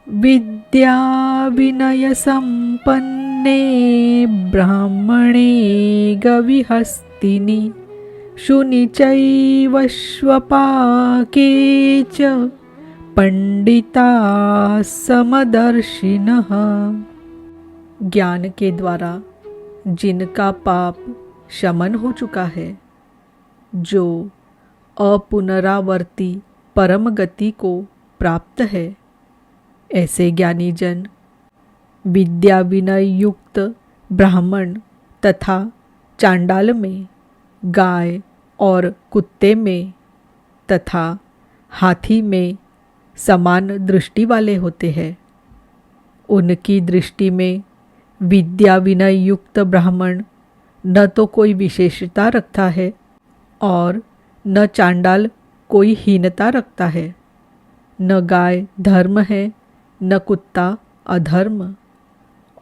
विद्या विनय संपन्ने ब्राह्मणे गविहस्तिनि शुनि चैव श्वपाके च पंडिता समदर्शिनः। ज्ञान के द्वारा जिनका पाप शमन हो चुका है, जो अपुनरावर्ती परम गति को प्राप्त है, ऐसे ज्ञानी जन विद्या विनय युक्त ब्राह्मण तथा चांडाल में, गाय और कुत्ते में तथा हाथी में समान दृष्टि वाले होते हैं। उनकी दृष्टि में विद्या विनय युक्त ब्राह्मण न तो कोई विशेषता रखता है और न चांडाल कोई हीनता रखता है। न गाय धर्म है, न कुत्ता अधर्म,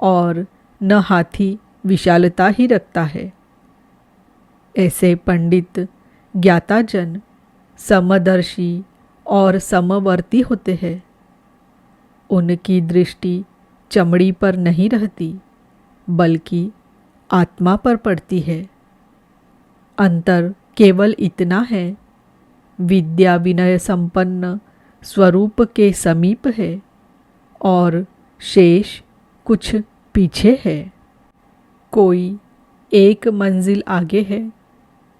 और न हाथी विशालता ही रखता है। ऐसे पंडित ज्ञाताजन समदर्शी और समवर्ती होते हैं। उनकी दृष्टि चमड़ी पर नहीं रहती, बल्कि आत्मा पर पड़ती है। अंतर केवल इतना है, विद्या विनय संपन्न स्वरूप के समीप है और शेष कुछ पीछे है। कोई एक मंजिल आगे है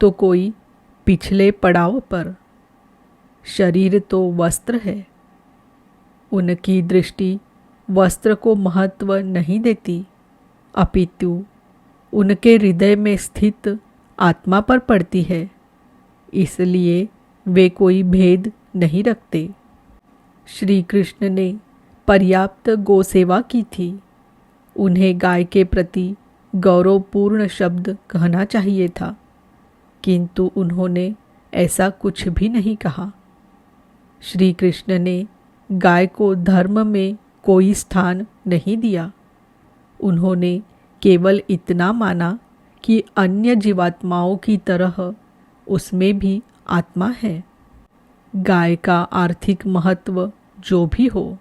तो कोई पिछले पड़ाव पर। शरीर तो वस्त्र है। उनकी दृष्टि वस्त्र को महत्व नहीं देती, अपितु उनके हृदय में स्थित आत्मा पर पड़ती है। इसलिए वे कोई भेद नहीं रखते। श्री कृष्ण ने पर्याप्त गौ सेवा की थी। उन्हें गाय के प्रति गौरवपूर्ण शब्द कहना चाहिए था, किंतु उन्होंने ऐसा कुछ भी नहीं कहा। श्री कृष्ण ने गाय को धर्म में कोई स्थान नहीं दिया। उन्होंने केवल इतना माना कि अन्य जीवात्माओं की तरह उसमें भी आत्मा है। गाय का आर्थिक महत्व जो भी हो,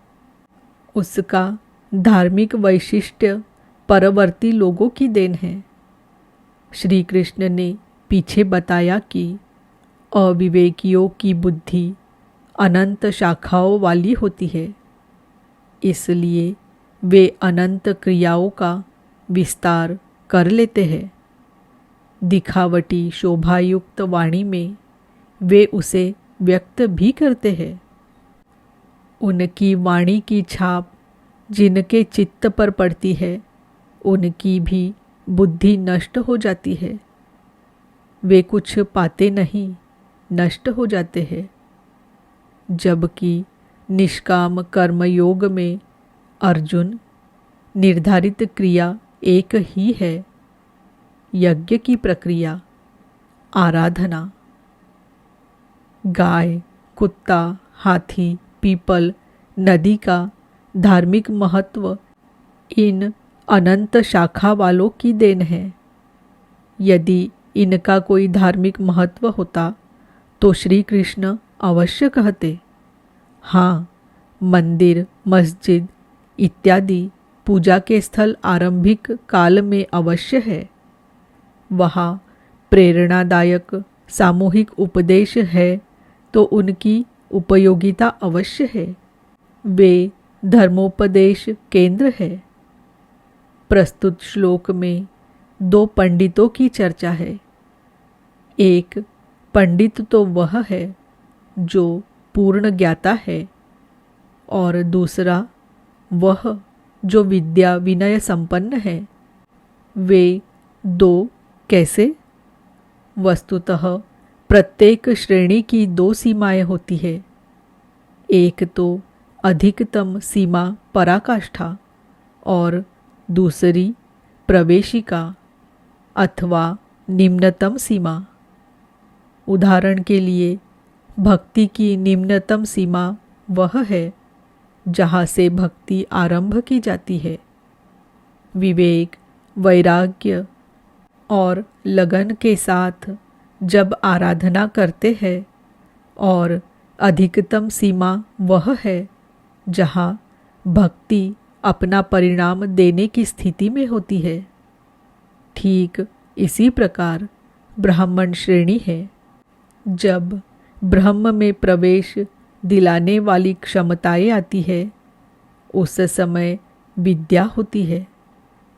उसका धार्मिक वैशिष्ट्य परवर्ती लोगों की देन है। श्री कृष्ण ने पीछे बताया कि अविवेकियों की बुद्धि अनंत शाखाओं वाली होती है, इसलिए वे अनंत क्रियाओं का विस्तार कर लेते हैं। दिखावटी शोभायुक्त वाणी में वे उसे व्यक्त भी करते हैं। उनकी वाणी की छाप जिनके चित्त पर पड़ती है, उनकी भी बुद्धि नष्ट हो जाती है। वे कुछ पाते नहीं, नष्ट हो जाते हैं। जबकि निष्काम कर्मयोग में अर्जुन, निर्धारित क्रिया एक ही है, यज्ञ की प्रक्रिया, आराधना। गाय, कुत्ता, हाथी, पीपल, नदी का धार्मिक महत्व इन अनंत शाखा वालों की देन है। यदि इनका कोई धार्मिक महत्व होता तो श्री कृष्ण अवश्य कहते, हाँ, मंदिर, मस्जिद इत्यादि पूजा के स्थल आरंभिक काल में अवश्य है। वहाँ प्रेरणादायक सामूहिक उपदेश है तो उनकी उपयोगिता अवश्य है। वे धर्मोपदेश केंद्र है। प्रस्तुत श्लोक में दो पंडितों की चर्चा है। एक पंडित तो वह है जो पूर्ण ज्ञाता है, और दूसरा वह जो विद्या विनय संपन्न है। वे दो कैसे? वस्तुतः प्रत्येक श्रेणी की दो सीमाएं होती है। एक तो अधिकतम सीमा पराकाष्ठा और दूसरी प्रवेशिका अथवा निम्नतम सीमा। उदाहरण के लिए, भक्ति की निम्नतम सीमा वह है जहाँ से भक्ति आरंभ की जाती है। विवेक, वैराग्य और लगन के साथ जब आराधना करते हैं, और अधिकतम सीमा वह है जहाँ भक्ति अपना परिणाम देने की स्थिति में होती है। ठीक इसी प्रकार ब्राह्मण श्रेणी है। जब ब्रह्म में प्रवेश दिलाने वाली क्षमताएं आती है, उस समय विद्या होती है,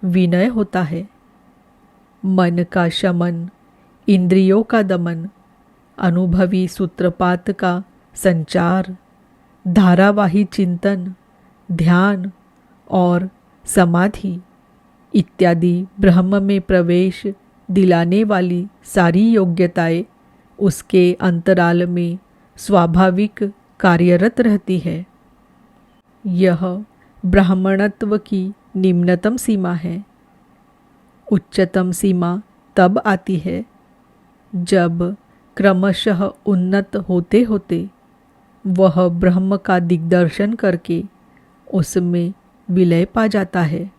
विनय होता है। मन का शमन, इंद्रियों का दमन, अनुभवी सूत्रपात का संचार, धारावाही चिंतन, ध्यान और समाधि इत्यादि ब्रह्म में प्रवेश दिलाने वाली सारी योग्यताएं उसके अंतराल में स्वाभाविक कार्यरत रहती है। यह ब्राह्मणत्व की निम्नतम सीमा है। उच्चतम सीमा तब आती है जब क्रमशः उन्नत होते होते वह ब्रह्म का दिग्दर्शन करके उसमें विलय पा जाता है।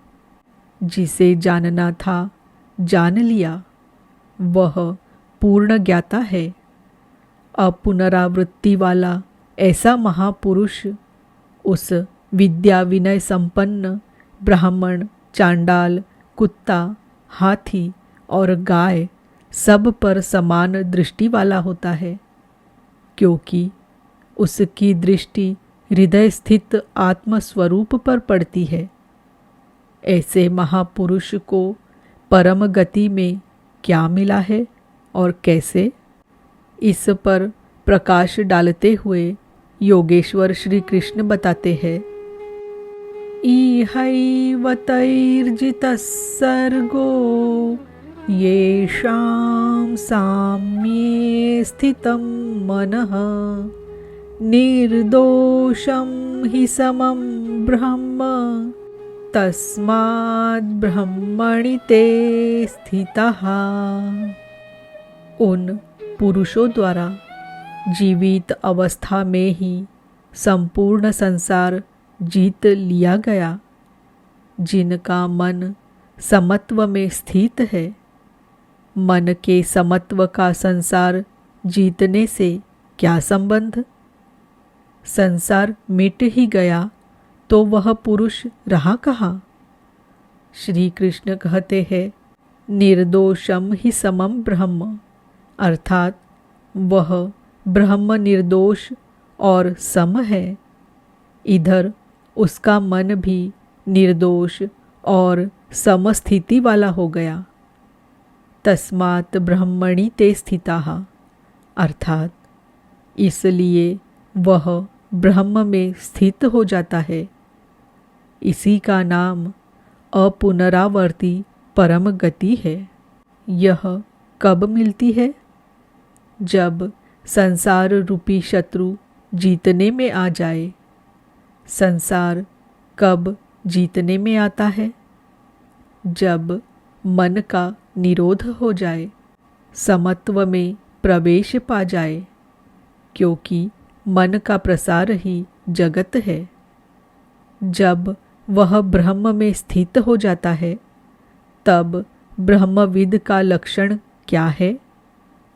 जिसे जानना था जान लिया, वह पूर्ण ज्ञाता है। अपुनरावृत्ति वाला ऐसा महापुरुष उस विद्या विनय संपन्न ब्राह्मण, चांडाल, कुत्ता, हाथी और गाय सब पर समान दृष्टि वाला होता है, क्योंकि उसकी दृष्टि हृदय स्थित आत्मस्वरूप पर पड़ती है। ऐसे महापुरुष को परम गति में क्या मिला है और कैसे, इस पर प्रकाश डालते हुए योगेश्वर श्री कृष्ण बताते हैं। इहैव तैर्जितः सर्गो येषां साम्ये स्थितं मनः निर्दोषं हि समं ब्रह्म तस्माद् ब्रह्मणि ते स्थितः। उन पुरुषों द्वारा जीवित अवस्था में ही संपूर्ण संसार जीत लिया गया, जिनका मन समत्व में स्थित है। मन के समत्व का संसार जीतने से क्या संबंध? संसार मिट ही गया तो वह पुरुष रहा कहाँ? श्री कृष्ण कहते हैं, निर्दोषम ही समम ब्रह्म, अर्थात वह ब्रह्म निर्दोष और सम है। इधर उसका मन भी निर्दोष और समस्थिति वाला हो गया। तस्मात् ब्रह्मणि ते स्थिताः, अर्थात इसलिए वह ब्रह्म में स्थित हो जाता है। इसी का नाम अपुनरावर्ती परम गति है। यह कब मिलती है? जब संसार रूपी शत्रु जीतने में आ जाए। संसार कब जीतने में आता है? जब मन का निरोध हो जाए, समत्व में प्रवेश पा जाए, क्योंकि मन का प्रसार ही जगत है। जब वह ब्रह्म में स्थित हो जाता है, तब ब्रह्मविद का लक्षण क्या है,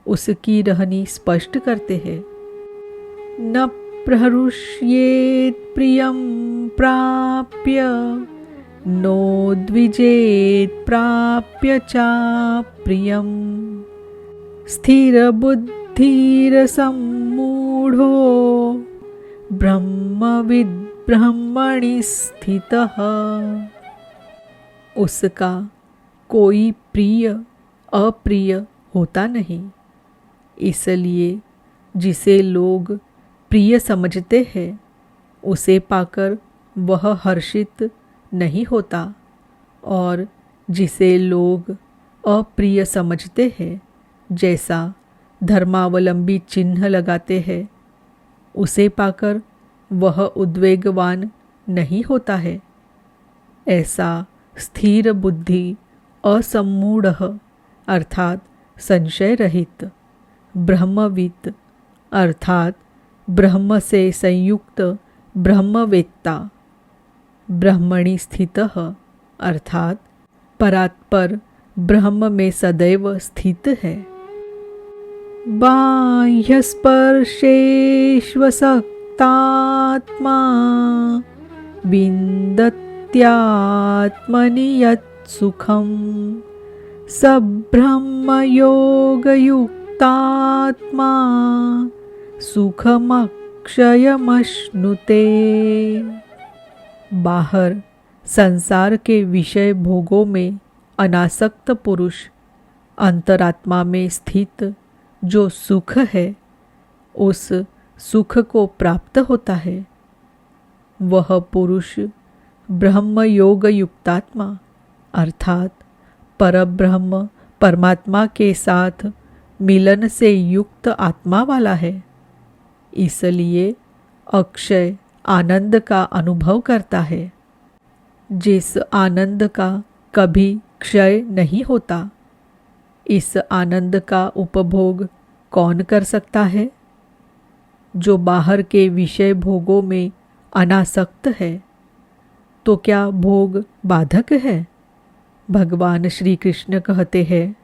उसकी रहनी स्पष्ट करते हैं। न प्रहृष्येत् प्रियं प्राप्य, नो द्विजेत् प्राप्य चा प्रियं, स्थिरबुद्धिरसम्मूढो ब्रह्मविद् ब्रह्मणि स्थितः। उसका कोई प्रिय अप्रिय होता नहीं, इसलिए जिसे लोग प्रिय समझते हैं उसे पाकर वह हर्षित नहीं होता, और जिसे लोग अप्रिय समझते हैं, जैसा धर्मावलंबी चिन्ह लगाते हैं, उसे पाकर वह उद्वेगवान नहीं होता है। ऐसा स्थिर बुद्धि असम्मूढ़ अर्थात संशय रहित, ब्रह्मविद अर्थात ब्रह्म से संयुक्त ब्रह्मवेत्ता, ब्रह्मणि स्थितः अर्थात परात्पर ब्रह्म में सदैव स्थित है। बाह्यस्पर्शेष्वसक्तात्मा विन्दत्यात्मनि यत् सुखं स ब्रह्मयोगयुक्तात्मा सुखमक्षयमश्नुते। बाहर संसार के विषय भोगों में अनासक्त पुरुष अंतरात्मा में स्थित जो सुख है उस सुख को प्राप्त होता है। वह पुरुष ब्रह्म योग युक्तात्मा अर्थात परब्रह्म परमात्मा के साथ मिलन से युक्त आत्मा वाला है, इसलिए अक्षय आनंद का अनुभव करता है। जिस आनंद का कभी क्षय नहीं होता, इस आनंद का उपभोग कौन कर सकता है? जो बाहर के विषय भोगों में अनासक्त है। तो क्या भोग बाधक है? भगवान श्री कृष्ण कहते हैं,